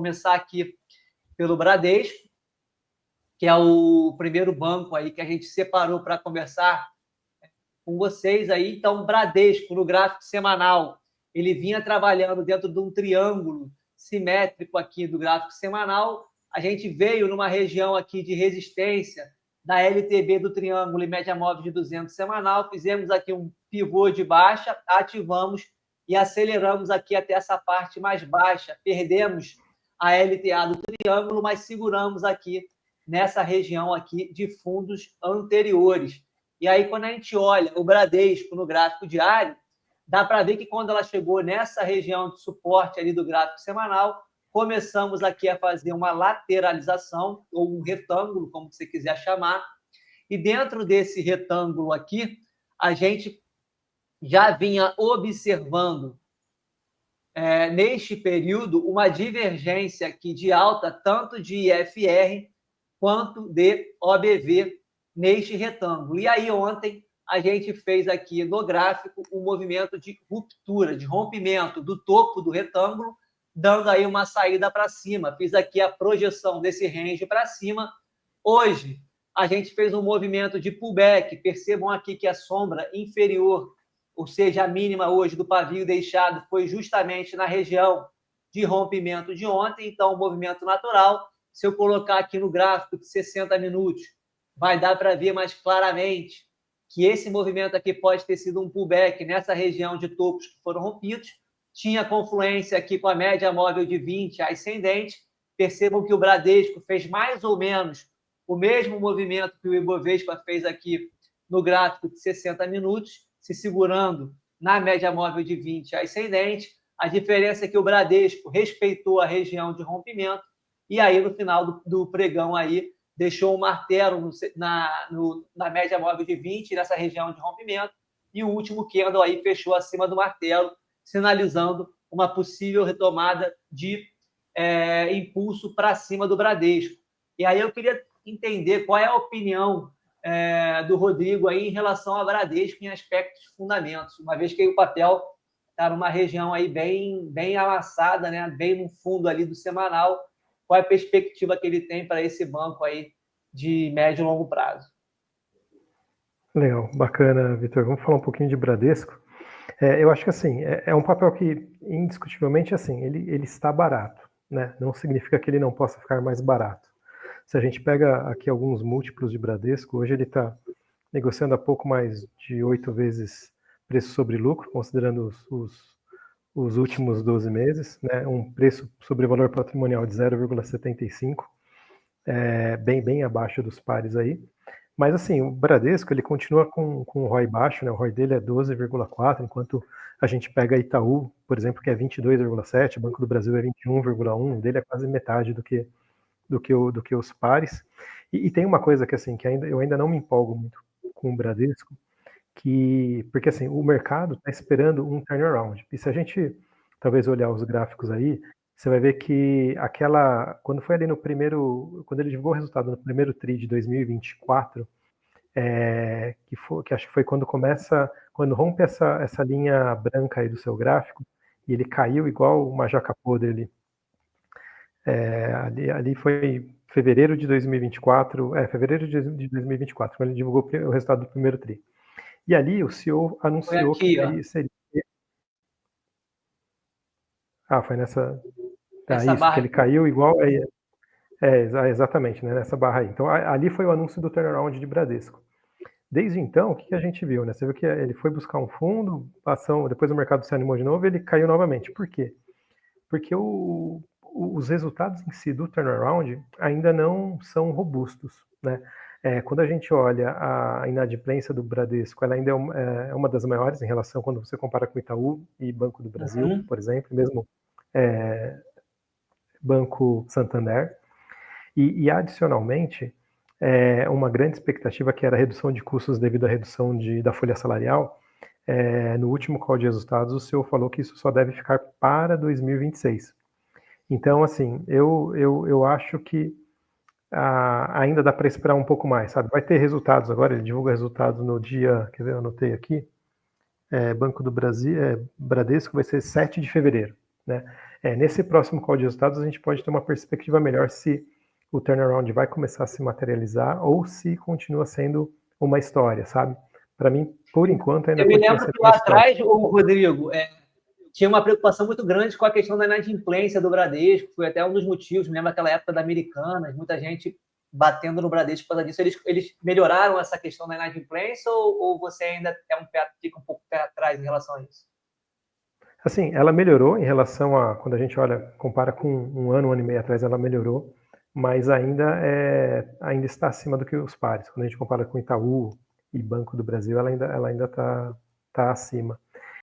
começar aqui pelo Bradesco, que é o primeiro banco aí que a gente separou para conversar com vocês aí. Então, Bradesco, no gráfico semanal, ele vinha trabalhando dentro de um triângulo simétrico aqui do gráfico semanal. A gente veio numa região aqui de resistência da LTB do triângulo e média móvel de 200 semanal, fizemos aqui um pivô de baixa, ativamos e aceleramos aqui até essa parte mais baixa. Perdemos a LTA do triângulo, mas seguramos aqui nessa região aqui de fundos anteriores. E aí, quando a gente olha o Bradesco no gráfico diário, dá para ver que quando ela chegou nessa região de suporte ali do gráfico semanal, começamos aqui a fazer uma lateralização, ou um retângulo, como você quiser chamar, e dentro desse retângulo aqui, a gente já vinha observando, neste período, uma divergência aqui de alta, tanto de IFR quanto de OBV, neste retângulo. E aí, ontem, a gente fez aqui no gráfico um movimento de ruptura, de rompimento do topo do retângulo, dando aí uma saída para cima. Fiz aqui a projeção desse range para cima. Hoje, a gente fez um movimento de pullback. Percebam aqui que a sombra inferior, ou seja, a mínima hoje do pavio deixado, foi justamente na região de rompimento de ontem. Então, um movimento natural. Se eu colocar aqui no gráfico de 60 minutos, vai dar para ver mais claramente que esse movimento aqui pode ter sido um pullback nessa região de topos que foram rompidos. Tinha confluência aqui com a média móvel de 20 ascendente. Percebam que o Bradesco fez mais ou menos o mesmo movimento que o Ibovespa fez aqui no gráfico de 60 minutos, se segurando na média móvel de 20 ascendente. A diferença é que o Bradesco respeitou a região de rompimento e aí, no final do pregão, aí, deixou um martelo na média móvel de 20, nessa região de rompimento, e o último candle aí fechou acima do martelo, sinalizando uma possível retomada de impulso para cima do Bradesco. E aí eu queria entender qual é a opinião do Rodrigo aí em relação ao Bradesco em aspectos de fundamentos, uma vez que aí o papel está numa região aí bem amassada, né? Bem no fundo ali do semanal. Qual é a perspectiva que ele tem para esse banco aí de médio e longo prazo? Legal, bacana, Vitor. Vamos falar um pouquinho de Bradesco. Eu acho que assim, é um papel que, indiscutivelmente, assim, ele está barato, né? Não significa que ele não possa ficar mais barato. Se a gente pega aqui alguns múltiplos de Bradesco, hoje ele está negociando a pouco mais de 8 vezes preço sobre lucro, considerando os últimos 12 meses, né? Um preço sobre valor patrimonial de 0,75, bem abaixo dos pares aí. Mas assim, o Bradesco ele continua com o ROI baixo, né? O ROI dele é 12,4, enquanto a gente pega Itaú, por exemplo, que é 22,7, o Banco do Brasil é 21,1, o dele é quase metade do que os pares. E tem uma coisa que assim, que eu ainda não me empolgo muito com o Bradesco, porque assim, o mercado está esperando um turnaround. E se a gente talvez olhar os gráficos aí, você vai ver que quando foi ali quando ele divulgou o resultado no primeiro TRI de 2024, que acho que foi quando rompe essa linha branca aí do seu gráfico, e ele caiu igual uma jaca podre ali. Ali foi fevereiro de 2024, quando ele divulgou o resultado do primeiro TRI. E ali o CEO anunciou aqui, que seria... foi nessa... Essa isso, barra que ele caiu igual... exatamente, né, nessa barra aí. Então, ali foi o anúncio do turnaround de Bradesco. Desde então, o que a gente viu? Né? Você viu que ele foi buscar um fundo, depois o mercado se animou de novo e ele caiu novamente. Por quê? Porque os resultados em si do turnaround ainda não são robustos, né? Quando a gente olha a inadimplência do Bradesco, ela ainda é uma das maiores em relação quando você compara com Itaú e Banco do Brasil, por exemplo, mesmo Banco Santander. E adicionalmente, uma grande expectativa que era a redução de custos devido à redução da folha salarial. No último call de resultados, o CEO falou que isso só deve ficar para 2026. Então, assim, eu acho que ainda dá para esperar um pouco mais, sabe? Vai ter resultados agora, ele divulga resultados no dia, quer ver, eu anotei aqui, Banco do Brasil, Bradesco vai ser 7 de fevereiro, né? Nesse próximo call de resultados, a gente pode ter uma perspectiva melhor se o turnaround vai começar a se materializar ou se continua sendo uma história, sabe? Para mim, por enquanto, ainda Eu me continua lembro sendo que uma lá história. atrás, o Rodrigo, tinha uma preocupação muito grande com a questão da inadimplência do Bradesco, foi até um dos motivos, me lembro daquela época da Americanas, muita gente batendo no Bradesco por causa disso. Eles melhoraram essa questão da inadimplência ou você ainda fica um pouco pé atrás em relação a isso? Assim, ela melhorou em relação a, quando a gente olha, compara com um ano e meio atrás, ela melhorou, mas ainda está acima do que os pares. Quando a gente compara com Itaú e Banco do Brasil, ela ainda tá acima.